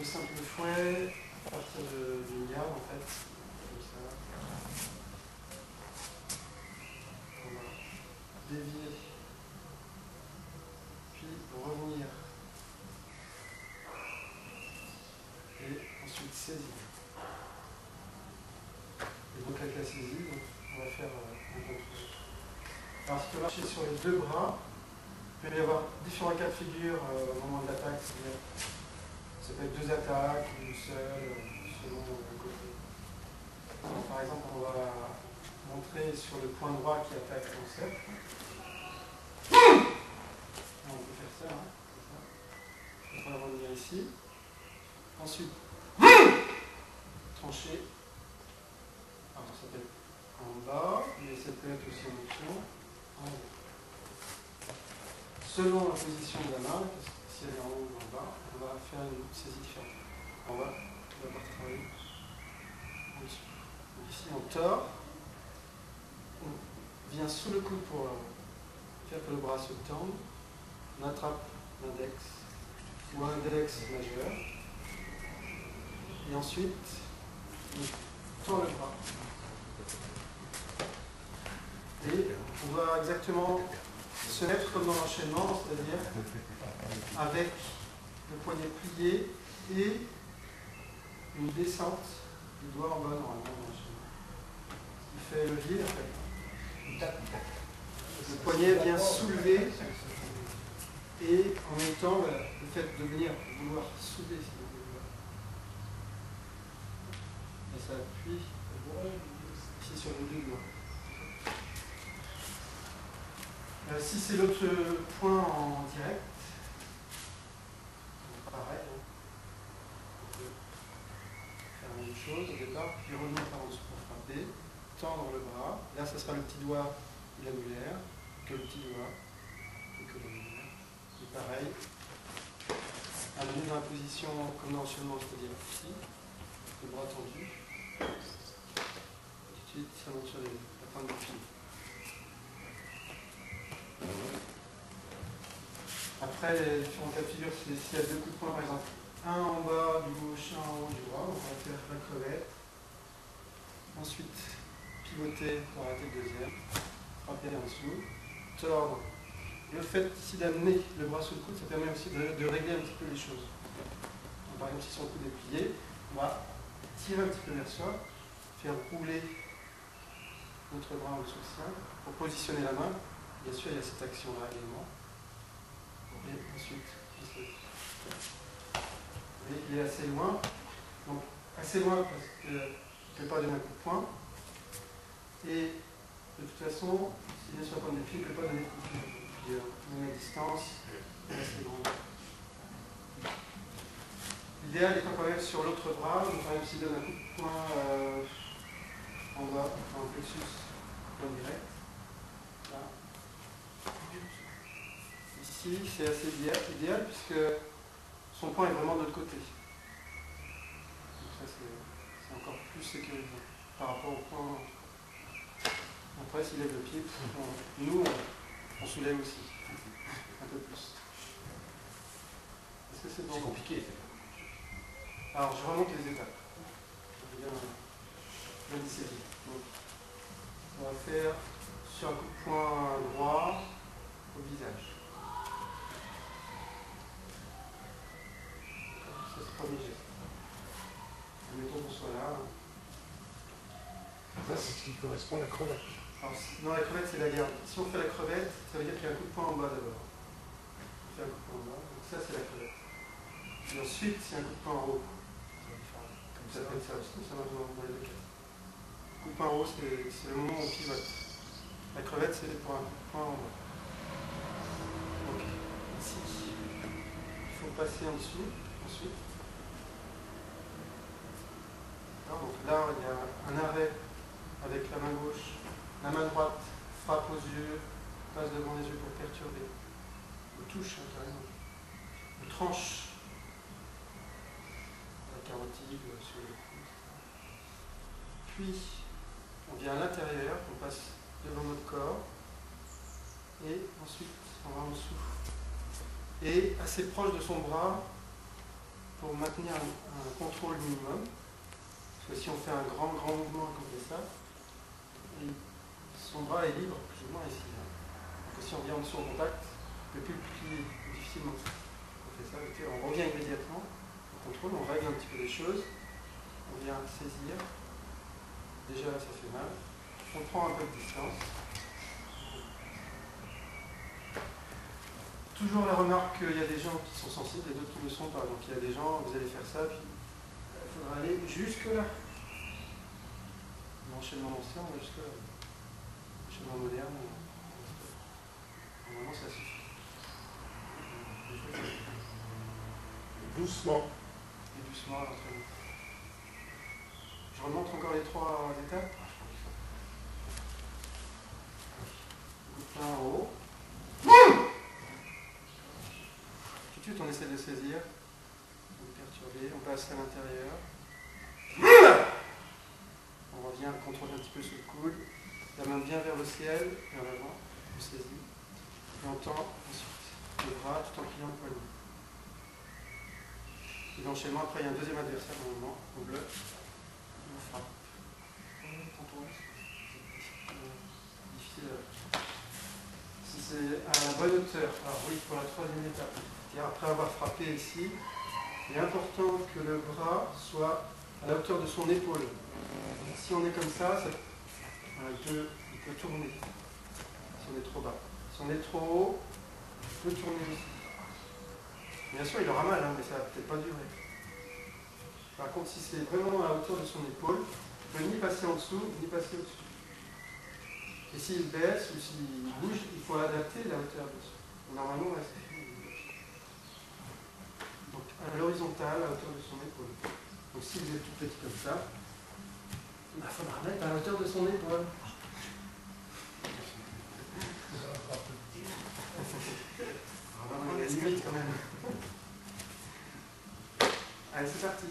de simple fouet à partir d'une garde en fait, comme ça. On va dévier, puis revenir, et ensuite saisir. Et donc avec la saisie, on va faire un contrôle. Alors si tu veux marcher sur les deux bras, il peut y avoir différents cas de figure au moment de l'attaque, c'est-à-dire ça peut être deux attaques, une seule, selon le côté. Donc, par exemple, on va montrer sur le point droit qui attaque en cercle. On peut faire ça, hein, comme ça. On va revenir ici. Ensuite, trancher. Alors ça peut être en bas, mais ça peut être aussi en option en haut. Selon la position de la main, si elle est en haut ou en bas, on va faire une saisie différente. En bas, on va partir travailler en dessous. Donc ici, on tord, on vient sous le coude pour faire que le bras se tende, on attrape l'index ou index majeur, et ensuite, on tend le bras. Et on va exactement se mettre comme dans l'enchaînement, c'est-à-dire avec le poignet plié et une descente du doigt en bas normalement dans l'enchaînement. Il fait levier en fait. Le poignet vient soulever et en même temps le fait de venir vouloir soulever et ça appuie ici sur les deux doigts. Si c'est l'autre point en direct, pareil, hein. On peut faire la même chose au départ, puis revenir par en dessous pour frapper, tendre le bras. Là, ça sera le petit doigt et l'annulaire, que le petit doigt et que l'annulaire. Et pareil, amener dans la position comme dans l'enchaînement, c'est-à-dire ici, le bras tendu. Et tout de suite, ça monte sur la pointe du pied. Après, les différents cas de figure, s'il y a deux coups de poing, par exemple, un en bas du gauche, un en haut du droit, on va faire la crevette. Ensuite, pivoter pour arrêter le deuxième, frapper en dessous, tordre. Le fait ici d'amener le bras sous le coude, ça permet aussi de régler un petit peu les choses. Donc, par exemple, si son coude est plié, on va tirer un petit peu vers soi, faire rouler notre bras en dessous de sien pour positionner la main. Bien sûr, il y a cette action-là également. Et ensuite, il est assez loin. Donc, assez loin parce qu'il ne peut pas donner un coup de poing. Et de toute façon, si bien sûr la pointe des pieds, il ne peut pas donner de coup de pied. Puis, même à distance, il est assez grand. L'idéal étant quand même sur l'autre bras. Donc, par exemple, s'il donne un coup de poing en bas, en plexus, point direct. Là. Ici, c'est assez idéal puisque son point est vraiment de l'autre côté. Donc ça, c'est encore plus sécurisant par rapport au point. Après, s'il lève le pied, nous, on soulève aussi. Un peu plus. Est-ce que c'est bon? C'est compliqué. Alors, je remonte les étapes. Je viens d'y saisir. Donc, on va faire sur un coup de poing droit au visage. C'est ce premier geste. Admettons qu'on soit là. Ça, c'est ce qui correspond à la crevette. Alors, non, la crevette, c'est la garde. Si on fait la crevette, ça veut dire qu'il y a un coup de poing en bas d'abord. On fait un coup de poing en bas, donc ça, c'est la crevette. Et ensuite, c'est un coup de poing en haut. Ça peut être ça aussi, ça marche dans les deux cas. Le coup de poing en haut, c'est le moment où on pivote. La crevette, c'est pour un coup de poing en bas. Donc, ici, il faut passer en dessous, ensuite. Alors, donc là, il y a un arrêt avec la main gauche. La main droite frappe aux yeux, passe devant les yeux pour perturber. On touche carrément. On tranche la carotide sur le cou. Puis, on vient à l'intérieur, on passe devant notre corps. Et ensuite, on va en dessous. Et assez proche de son bras, pour maintenir un contrôle minimum. Parce que si on fait un grand mouvement comme ça, son bras est libre plus ou moins ici. Donc si on vient en dessous en contact, on ne peut plus le plier difficilement. On fait ça, on revient immédiatement au contrôle, on règle un petit peu les choses, on vient saisir. Déjà là ça fait mal. On prend un peu de distance. Toujours la remarque qu'il y a des gens qui sont sensibles et d'autres qui ne le sont pas. Donc il y a des gens, vous allez faire ça, puis il faudra aller jusque là. L'enchaînement ancien, on va jusque là. L'enchaînement moderne, normalement ça suffit. Doucement. Et doucement à l'entraînement. Je remonte encore les 3 étapes. Coup de poing en haut. Tout de suite on essaie de saisir. On est perturbé, on passe à l'intérieur. On revient, on contrôle un petit peu sous le coude. La main bien vers le ciel, vers l'avant. On saisit. Et on tend ensuite le bras tout en pliant le poignet. Et l'enchaînement, après il y a un deuxième adversaire au moment, au bleu. On frappe. Difficile. Si c'est à la bonne hauteur, alors oui, pour la 3e étape, c'est-à-dire après avoir frappé ici, il est important que le bras soit à la hauteur de son épaule. Si on est comme ça, voilà, il peut tourner, si on est trop bas. Si on est trop haut, il peut tourner aussi. Bien sûr, il aura mal, hein, mais ça va peut-être pas durer. Par contre, si c'est vraiment à la hauteur de son épaule, il ne peut ni passer en dessous, ni passer au-dessus. Et s'il baisse ou s'il bouge, il faut adapter la hauteur dessus. Normalement, là, c'est fini. Donc, à l'horizontale, à la hauteur de son épaule. Donc, si vous êtes tout petit comme ça, il faudra mettre à la hauteur de son épaule. Il y a limite quand même. Allez, c'est parti.